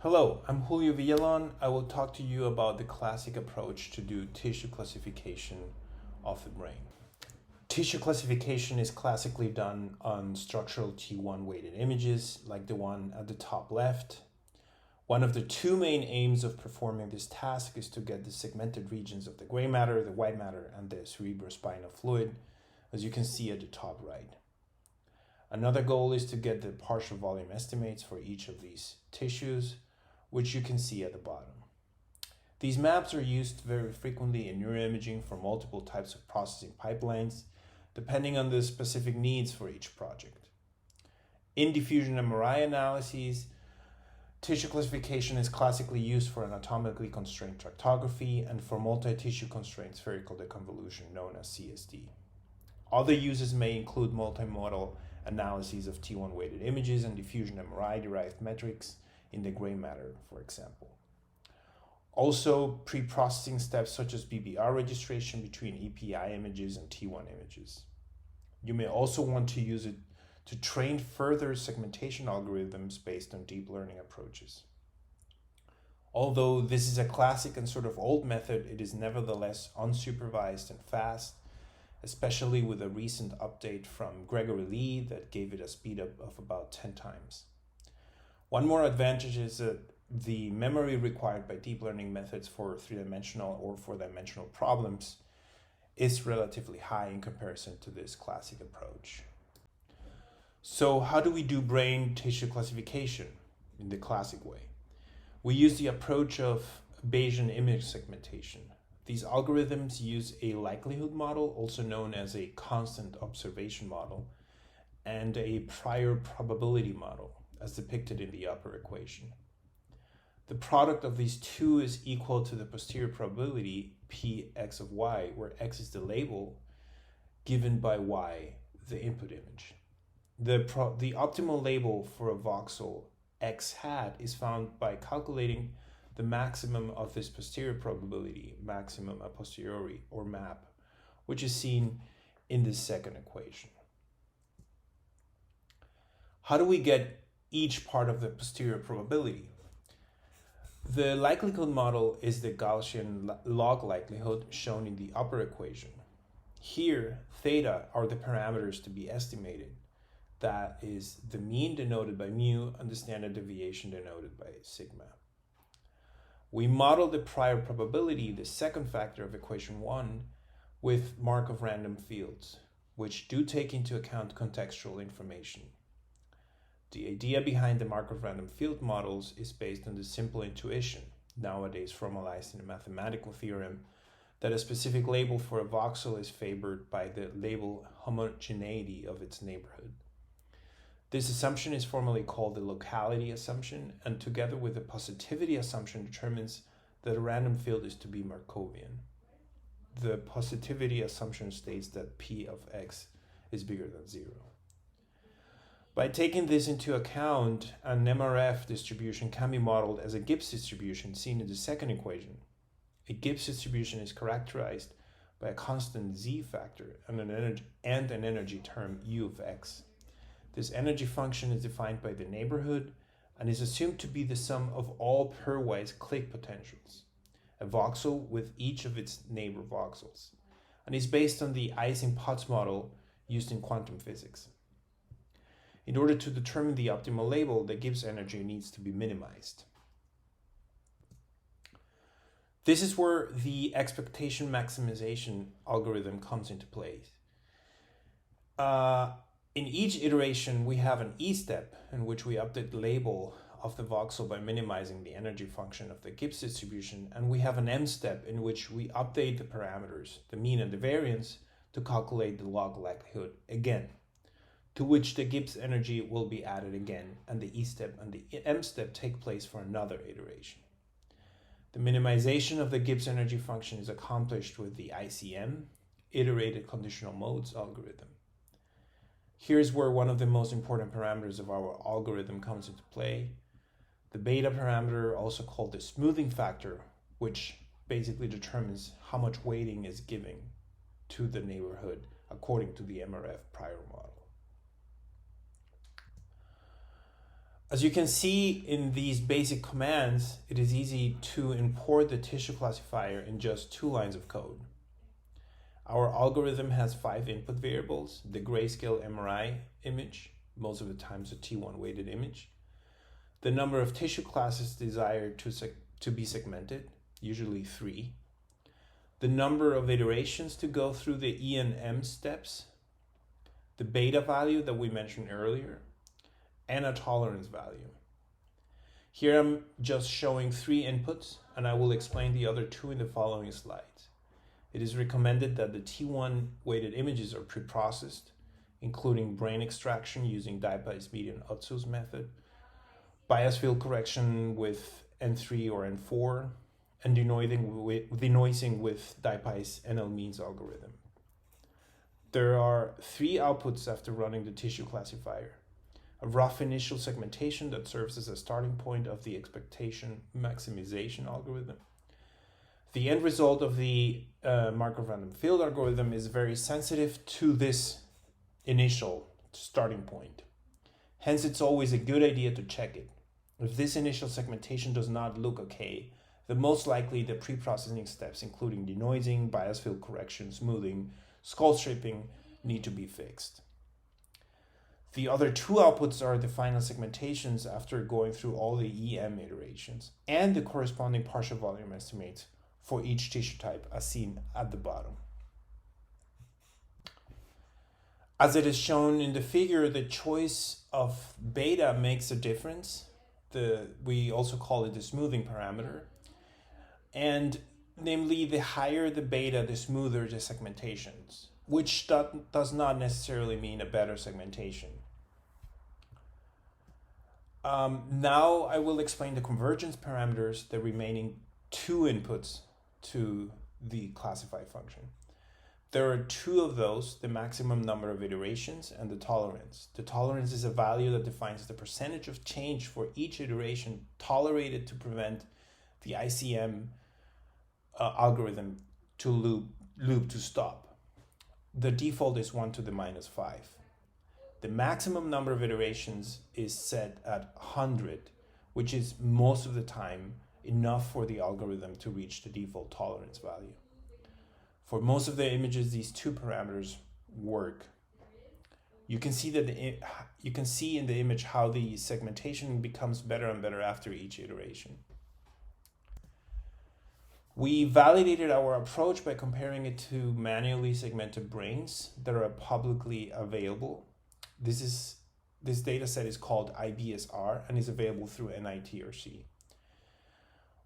Hello, I'm Julio Villalón. I will talk to you about the classic approach to do tissue classification of the brain. Tissue classification is classically done on structural T1 weighted images, like the one at the top left. One of the two main aims of performing this task is to get the segmented regions of the gray matter, the white matter, and the cerebrospinal fluid, as you can see at the top right. Another goal is to get the partial volume estimates for each of these tissues, which you can see at the bottom. These maps are used very frequently in neuroimaging for multiple types of processing pipelines, depending on the specific needs for each project. In diffusionmri analyses, tissue classification is classically used for anatomically constrained tractography and for multi-tissue constrained spherical deconvolution, known as CSD. Other uses may include multimodal analyses of T1 weighted images and diffusionmri derived metrics in the gray matter, for example. Also, pre-processing steps such as BBR registration between EPI images and T1 images. You may also want to use it to train further segmentation algorithms based on deep learning approaches. Although this is a classic and sort of old method, it is nevertheless unsupervised and fast, especially with a recent update from Garyfallidis E that gave it a speed up of about 10 times. One more advantage is that the memory required by deep learning methods for three-dimensional or four-dimensional problems is relatively high in comparison to this classic approach. So how do we do brain tissue classification in the classic way? We use the approach of Bayesian image segmentation. These algorithms use a likelihood model, also known as a constant observation model, and a prior probability model, as depicted in the upper equation. The product of these two is equal to the posterior probability Px of y, where x is the label given by y, the input image. The optimal label for a voxel x hat is found by calculating the maximum of this posterior probability, maximum a posteriori, or map, which is seen in the second equation. How do we get each part of the posterior probability? The likelihood model is the Gaussian log likelihood shown in the upper equation. Here, theta are the parameters to be estimated. That is the mean denoted by mu and the standard deviation denoted by sigma. We model the prior probability, the second factor of equation 1, with Markov random fields, which do take into account contextual information. The idea behind the Markov random field models is based on the simple intuition, nowadays formalized in a mathematical theorem, that a specific label for a voxel is favored by the label homogeneity of its neighborhood. This assumption is formally called the locality assumption, and together with the positivity assumption determines that a random field is to be Markovian. The positivity assumption states that P of x is bigger than 0. By taking this into account, an MRF distribution can be modeled as a Gibbs distribution seen in the second equation. A Gibbs distribution is characterized by a constant z factor and an energy term u of x. This energy function is defined by the neighborhood and is assumed to be the sum of all pairwise clique potentials, a voxel with each of its neighbor voxels, and is based on the Ising-Potts model used in quantum physics. In order to determine the optimal label, the Gibbs energy needs to be minimized. This is where the expectation maximization algorithm comes into play. In each iteration, we have an E step in which we update the label of the voxel by minimizing the energy function of the Gibbs distribution, and we have an M step in which we update the parameters, the mean and the variance, to calculate the log likelihood again, to which the Gibbs energy will be added again, and the E step and the M step take place for another iteration. The minimization of the Gibbs energy function is accomplished with the ICM, iterated conditional modes algorithm. Here's where one of the most important parameters of our algorithm comes into play. The beta parameter, also called the smoothing factor, which basically determines how much weighting is given to the neighborhood according to the MRF prior model. As you can see in these basic commands, it is easy to import the tissue classifier in just 2 lines of code. Our algorithm has 5 input variables: the grayscale MRI image, most of the times a T1 weighted image, the number of tissue classes desired to be segmented, usually 3, the number of iterations to go through the E and M steps, the beta value that we mentioned earlier, and a tolerance value. Here I'm just showing 3 inputs, and I will explain the other 2 in the following slides. It is recommended that the T1 weighted images are pre-processed, including brain extraction using DIPY's median Otsu's method, bias field correction with N3 or N4, and denoising with DIPY's NL-means algorithm. There are 3 outputs after running the tissue classifier: a rough initial segmentation that serves as a starting point of the expectation maximization algorithm. The end result of the Markov random field algorithm is very sensitive to this initial starting point. Hence, it's always a good idea to check it. If this initial segmentation does not look okay, then most likely the pre-processing steps, including denoising, bias field correction, smoothing, skull stripping, need to be fixed. The other 2 outputs are the final segmentations after going through all the EM iterations and the corresponding partial volume estimates for each tissue type, as seen at the bottom. As it is shown in the figure, the choice of beta makes a difference. We also call it the smoothing parameter. And namely, the higher the beta, the smoother the segmentations, which does not necessarily mean a better segmentation. Now I will explain the convergence parameters, the remaining 2 inputs to the classify function. There are 2 of those: the maximum number of iterations and the tolerance. The tolerance is a value that defines the percentage of change for each iteration tolerated to prevent the ICM algorithm to loop to stop. The default is 1 to the -5. The maximum number of iterations is set at 100, which is most of the time enough for the algorithm to reach the default tolerance value. For most of the images, these 2 parameters work. You can see in the image how the segmentation becomes better and better after each iteration. We validated our approach by comparing it to manually segmented brains that are publicly available. This data set is called IBSR and is available through NITRC.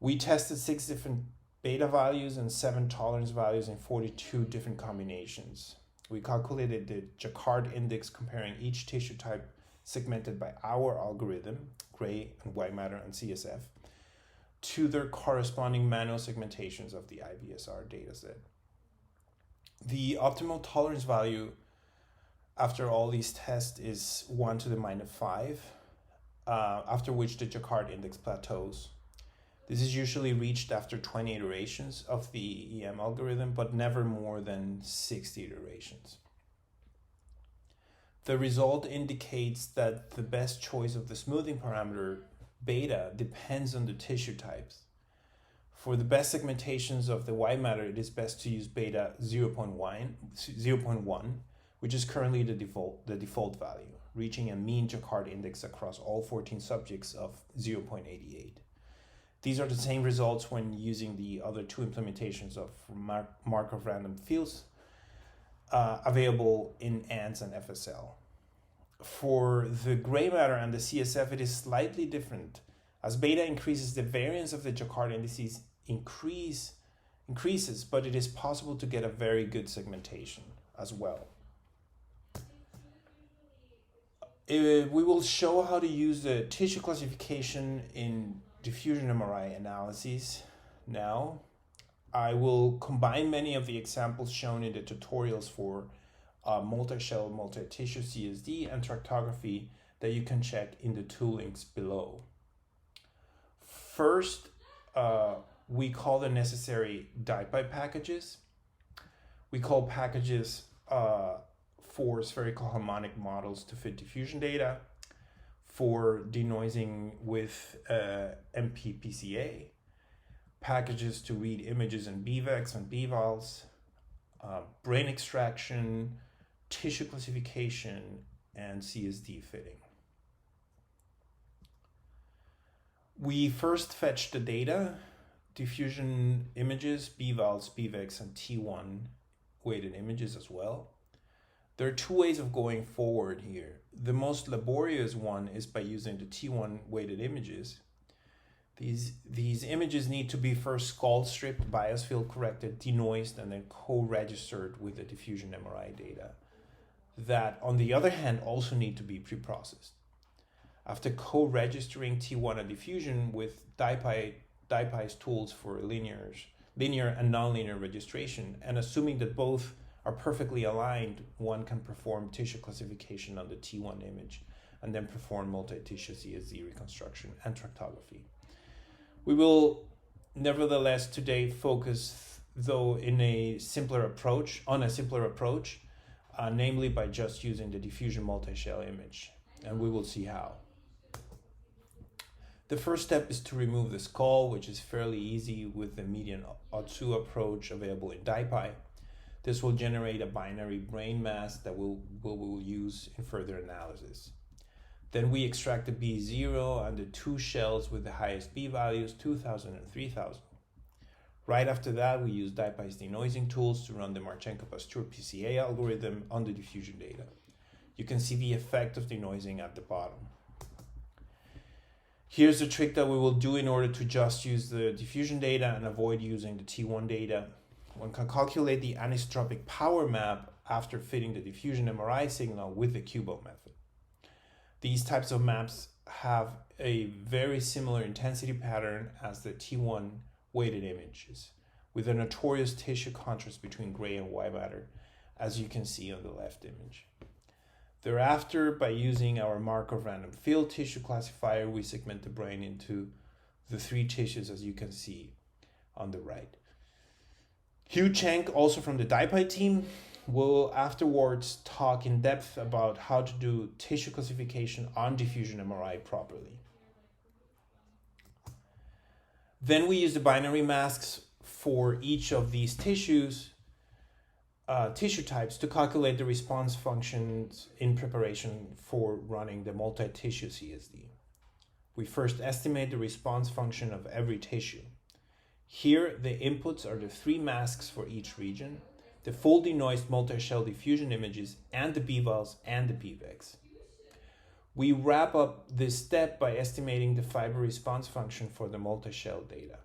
We tested 6 different beta values and 7 tolerance values in 42 different combinations. We calculated the Jacquard index comparing each tissue type segmented by our algorithm, gray and white matter and CSF, to their corresponding manual segmentations of the IBSR dataset. The optimal tolerance value after all these tests is 1 to the -5, after which the Jacquard index plateaus. This is usually reached after 20 iterations of the EM algorithm, but never more than 60 iterations. The result indicates that the best choice of the smoothing parameter, beta, depends on the tissue types. For the best segmentations of the white matter, it is best to use beta 0.1, which is currently the default value, reaching a mean Jacquard index across all 14 subjects of 0.88. These are the same results when using the other 2 implementations of Markov random fields available in ANTS and FSL. For the gray matter and the CSF, it is slightly different. As beta increases, the variance of the Jacquard indices increases, but it is possible to get a very good segmentation as well. We will show how to use the tissue classification in diffusionmri analyses now. I will combine many of the examples shown in the tutorials for multi-shell, multi-tissue CSD and tractography that you can check in the 2 links below. First, we call the necessary DIPY packages. We call packages for spherical harmonic models to fit diffusion data, for denoising with MPPCA, packages to read images in BVEX and BVALs, brain extraction, tissue classification, and CSD fitting. We first fetched the data, diffusion images, BVALs, BVEX, and T1 weighted images as well. There are two ways of going forward here. The most laborious one is by using the T1 weighted images. These images need to be first scald stripped, bias field corrected, denoised, and then co-registered with the diffusionmri data. That, on the other hand, also need to be pre-processed. After co-registering T1 and diffusion with DIPY's tools for linear and nonlinear registration, and assuming that both are perfectly aligned, one can perform tissue classification on the T1 image and then perform multi-tissue CSD reconstruction and tractography. We will nevertheless today focus, though, on a simpler approach, namely by just using the diffusion multi-shell image, and we will see how. The first step is to remove the skull, which is fairly easy with the median Otsu approach available in DIPY. This will generate a binary brain mass that we will use in further analysis. Then we extract the B0 and the two shells with the highest B values, 2000 and 3000. Right after that, we use DIPY's denoising tools to run the Marchenko-Pasteur PCA algorithm on the diffusion data. You can see the effect of denoising at the bottom. Here's the trick that we will do in order to just use the diffusion data and avoid using the T1 data. One can calculate the anisotropic power map after fitting the diffusionmri signal with the QUBO method. These types of maps have a very similar intensity pattern as the T1 weighted images, with a notorious tissue contrast between gray and white matter, as you can see on the left image. Thereafter, by using our Markov random field tissue classifier, we segment the brain into the three tissues, as you can see on the right. Hugh Cheng, also from the DIPY team, will afterwards talk in depth about how to do tissue classification on diffusionmri properly. Then we use the binary masks for each of these tissue types to calculate the response functions in preparation for running the multi-tissue CSD. We first estimate the response function of every tissue. Here, the inputs are the three masks for each region, the full denoised multi-shell diffusion images, and the BVALs and the BVEX. We wrap up this step by estimating the fiber response function for the multi-shell data.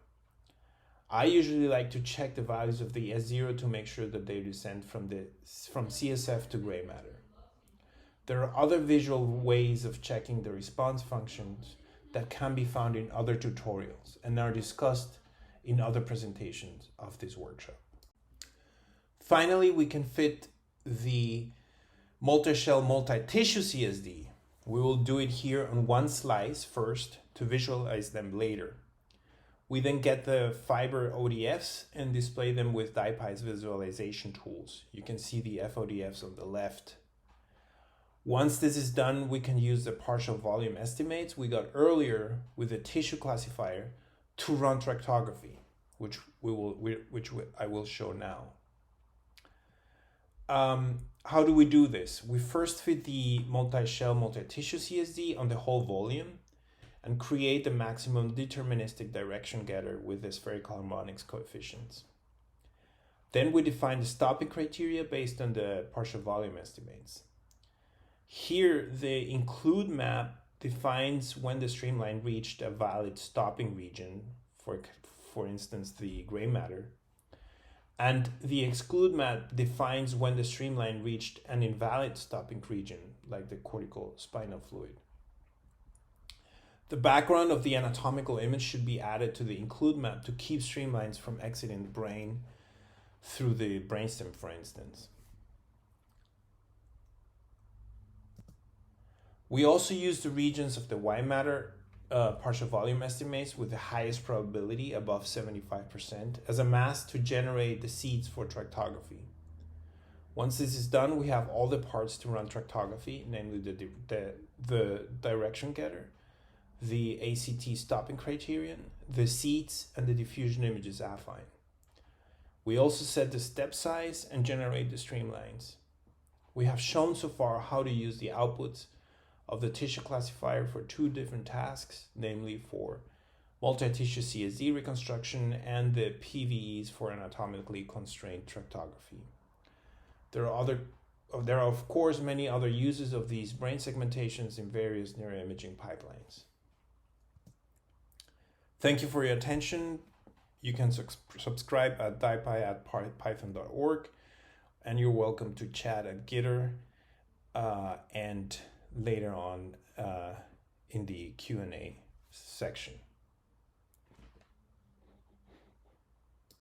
I usually like to check the values of the S0 to make sure that they descend from CSF to gray matter. There are other visual ways of checking the response functions that can be found in other tutorials and are discussed in other presentations of this workshop. Finally, we can fit the multi-shell multi-tissue CSD. We will do it here on one slice first to visualize them later. We then get the fiber ODFs and display them with DIPY's visualization tools. You can see the FODFs on the left. Once this is done, we can use the partial volume estimates we got earlier with the tissue classifier to run tractography, which I will show now. How do we do this? We first fit the multi-shell multi-tissue CSD on the whole volume and create the maximum deterministic direction getter with the spherical harmonics coefficients. Then we define the stopping criteria based on the partial volume estimates. Here, the include map defines when the streamline reached a valid stopping region, for instance, the gray matter, and the exclude map defines when the streamline reached an invalid stopping region, like the cortical spinal fluid. The background of the anatomical image should be added to the include map to keep streamlines from exiting the brain through the brainstem, for instance. We also use the regions of the white matter partial volume estimates with the highest probability, above 75%, as a mask to generate the seeds for tractography. Once this is done, we have all the parts to run tractography, namely the direction getter, the ACT stopping criterion, the seeds, and the diffusion images affine. We also set the step size and generate the streamlines. We have shown so far how to use the outputs of the tissue classifier for two different tasks, namely for multi-tissue CSD reconstruction and the PVEs for anatomically constrained tractography. There are of course many other uses of these brain segmentations in various neuroimaging pipelines. Thank you for your attention. You can subscribe at DIPY@python.org, and you're welcome to chat at Gitter and later on in the Q&A section.